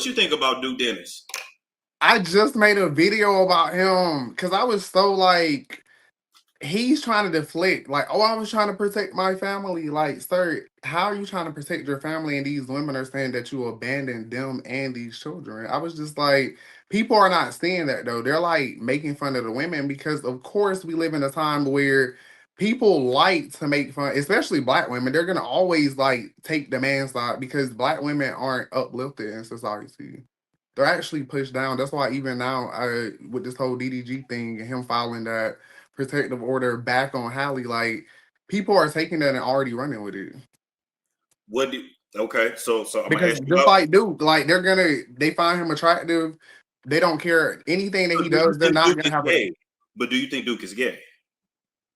What you think about Duke Dennis? I just made a video about him because I was so like, he's trying to deflect. Like, oh, I was trying to protect my family. Like, sir, how are you trying to protect your family? And these women are saying that you abandoned them and these children. I was just like, people are not seeing that though. They're like making fun of the women because, of course, we live in a time where people like to make fun, especially black women. They're gonna always like take the man's side because black women aren't uplifted in society. They're actually pushed down. That's why even now, with this whole DDG thing and him filing that protective order back on Hallie, like people are taking that and already running with it. Okay, so I'm gonna Because ask you just about. like Duke, like they find him attractive. They don't care anything that But he do you does. They're think not Duke gonna is have a. gay? But do you think Duke is gay?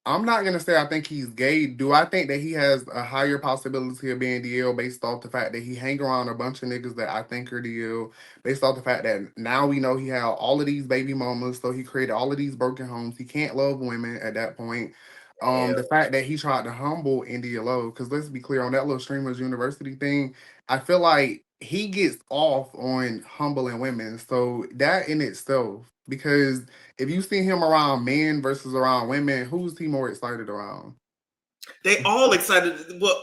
I'm not gonna say I think he's gay. Do I think that he has a higher possibility of being DL based off the fact that he hang around a bunch of niggas that I think are DL, based off the fact that now we know he had all of these baby mamas, so he created all of these broken homes. He can't love women at that point. Yeah. The fact that he tried to humble India Low, because let's be clear on that little streamers university thing, I feel like he gets off on humbling women. So that in itself, because if you see him around men versus around women, who's he more excited around? They all excited. Well,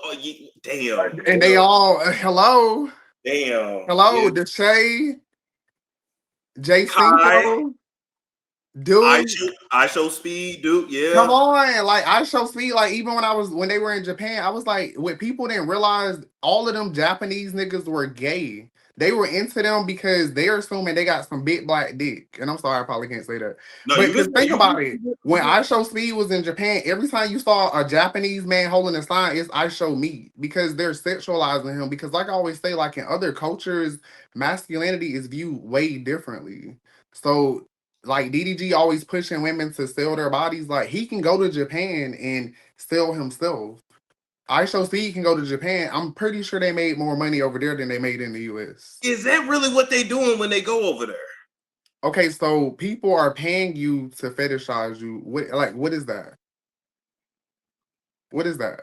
damn. And they all hello, Damn. Yeah. Deshay, J Kai, Cinco, dude. I show speed, Duke. Come Yeah. on, like I show speed. Like even when they were in Japan, I was like, when people didn't realize all of them Japanese niggas were gay. They were into them because they're assuming they got some big black dick. And I'm sorry, I probably can't say that. No, But you can because say think about it, you when I Show Speed was in Japan, every time you saw a Japanese man holding a sign, it's I Show Me because they're sexualizing him. Because like I always say, like in other cultures, masculinity is viewed way differently. So like DDG always pushing women to sell their bodies. Like he can go to Japan and sell himself. ISOC can go to Japan. I'm pretty sure they made more money over there than they made in the US. Is that really what they doing when they go over there? Okay, so people are paying you to fetishize you. What is that? What is that?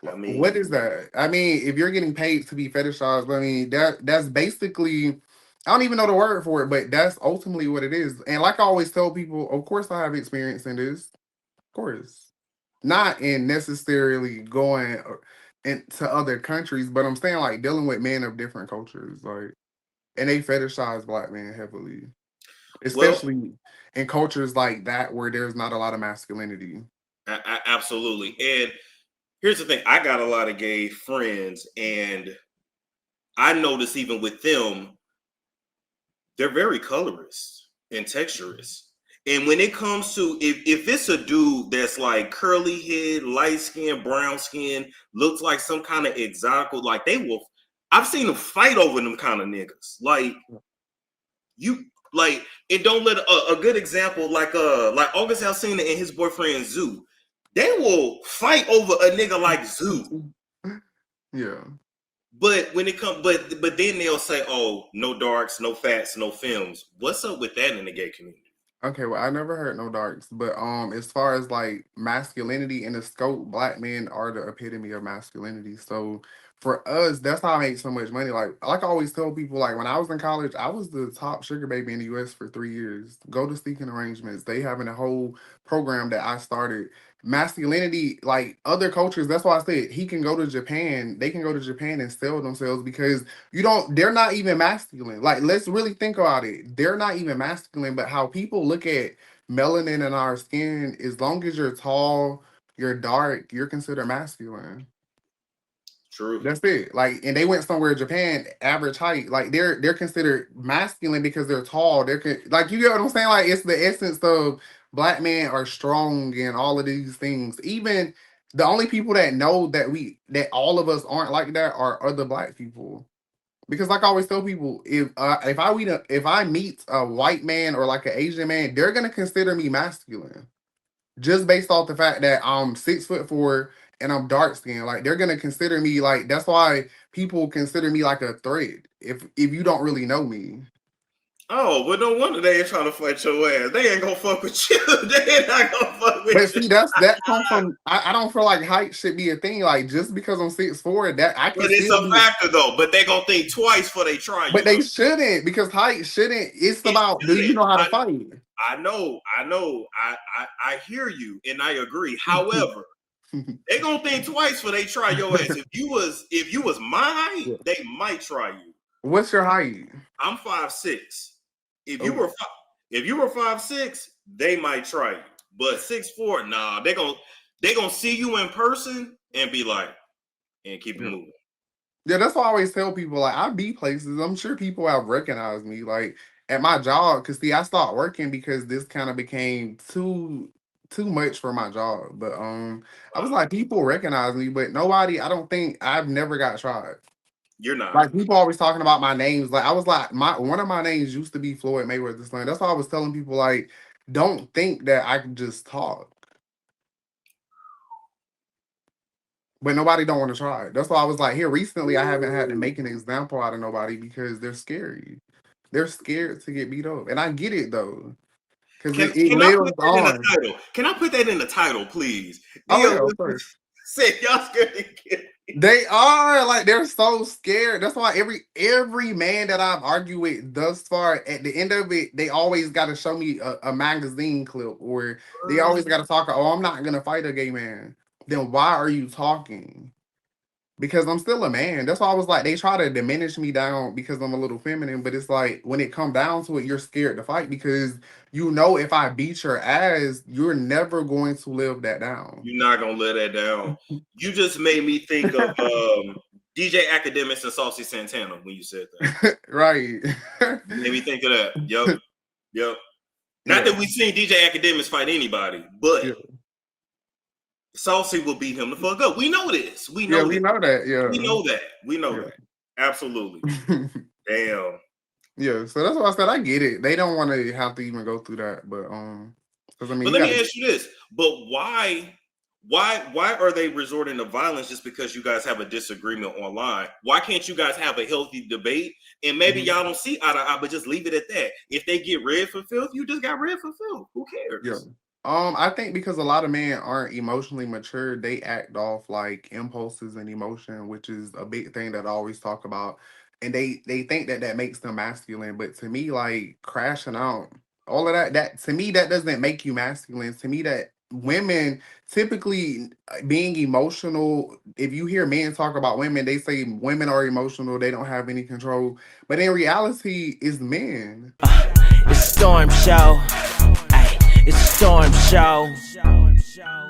I What mean, is that? I mean, if you're getting paid to be fetishized, I mean that's basically I don't even know the word for it, but that's ultimately what it is. And like I always tell people, of course I have experience in this. Of course. Not in necessarily going into other countries, but I'm saying like dealing with men of different cultures, like, and they fetishize black men heavily, well, especially in cultures like that where there's not a lot of masculinity. absolutely. And here's the thing: I got a lot of gay friends, and I notice even with them, they're very colorist and texturist. And when it comes to if it's a dude that's like curly head, light skin, brown skin, looks like some kind of exotic, like they will. I've seen them fight over them kind of niggas. Like you, like and don't let a good example like August Alsina and his boyfriend Zoo. They will fight over a nigga like Zoo. Yeah. But when it comes, but then they'll say, "Oh, no darks, no fats, no films." What's up with that in the gay community? Okay, well, I never heard no darks, but as far as like masculinity in the scope, black men are the epitome of masculinity. So for us, that's how I make so much money. Like I always tell people, like when I was in college, I was the top sugar baby in the US for 3 years. Go to Seeking Arrangements. They having a whole program that I started. Masculinity, like other cultures, that's why I said he can go to Japan, they can go to Japan and sell themselves because they're not even masculine. Like let's really think about it, they're not even masculine, but how people look at melanin in our skin, as long as you're tall, you're dark, you're considered masculine. True. That's it. Like, and they went somewhere in Japan, average height, like they're considered masculine because they're tall. Like, you get what I'm saying? Like it's the essence of black men are strong and all of these things. Even the only people that know that all of us aren't like that are other black people. Because like I always tell people, if I meet a white man or like an Asian man, they're gonna consider me masculine just based off the fact that I'm 6'4" and I'm dark skinned. Like they're gonna consider me like that's why people consider me like a threat if you don't really know me. Oh, well, no wonder they ain't trying to fight your ass. They ain't gonna fuck with you. They ain't not gonna fuck But with you. see, that come from I don't feel like height should be a thing. Like just because I'm 6'4", that I can But it's still a be. factor though. But they gonna think twice before they try But you they though. shouldn't because height shouldn't. It's It about do you shouldn't. know how to fight? I know. I hear you, and I agree. However, they gonna think twice before they try your ass. If you was my height, Yeah. they might try you. What's your height? I'm 5'6". If you Oh, were 5'6", they might try you. But 6'4", nah, they gonna see you in person and be like, and keep it yeah. moving. Yeah, that's why I always tell people. Like I be places. I'm sure people have recognized me. Like at my job, because see, I stopped working because this kind of became too much for my job. But I was Wow. like, people recognize me, but nobody. I don't think I've never got tried. You're not. Like people always talking about my names. Like I was like, my one of my names used to be Floyd Mayweather's son. That's why I was telling people like, don't think that I can just talk. But nobody don't want to try it. That's why I was like, here recently, I haven't had to make an example out of nobody because they're scary. They're scared to get beat up, and I get it though, because Can it can I lives put that in the on. title? Can I put that in the title, please? Oh Dio yeah, of course. said y'all scared to get. They are like they're so scared. That's why every man that I've argued with thus far, at the end of it, they always got to show me a magazine clip, or they always got to talk. Oh, I'm not gonna fight a gay man. Then why are you talking? Because I'm still a man. That's why I was like, they try to diminish me down because I'm a little feminine, but it's like when it come down to it, you're scared to fight because you know if I beat your ass, you're never going to live that down. You're not gonna let that down. You just made me think of DJ Academics and Saucy Santana when you said that. Right. Made me think of that. Yep. Not Yeah. that we've seen DJ Academics fight anybody, but Yeah. Saucy will beat him the fuck up. We know this. We Yeah, know we this. know that. We Yeah. know that. We know that. Absolutely. Yeah. Damn. Yeah. So that's why I said I get it. They don't want to have to even go through that. But because I mean But you let me gotta. ask you this. But why are they resorting to violence just because you guys have a disagreement online? Why can't you guys have a healthy debate and maybe Mhm. y'all don't see eye to eye, but just leave it at that? If they get red for filth, you just got red for filth. Who Yeah. cares? I think because a lot of men aren't emotionally mature, they act off like impulses and emotion, which is a big thing that I always talk about. And they think that that makes them masculine, but to me, like crashing out, all of that to me that doesn't make you masculine. To me, that women typically being emotional. If you hear men talk about women, they say women are emotional, they don't have any control. But in reality, it's men. It's a storm show. Ay, it's a storm show.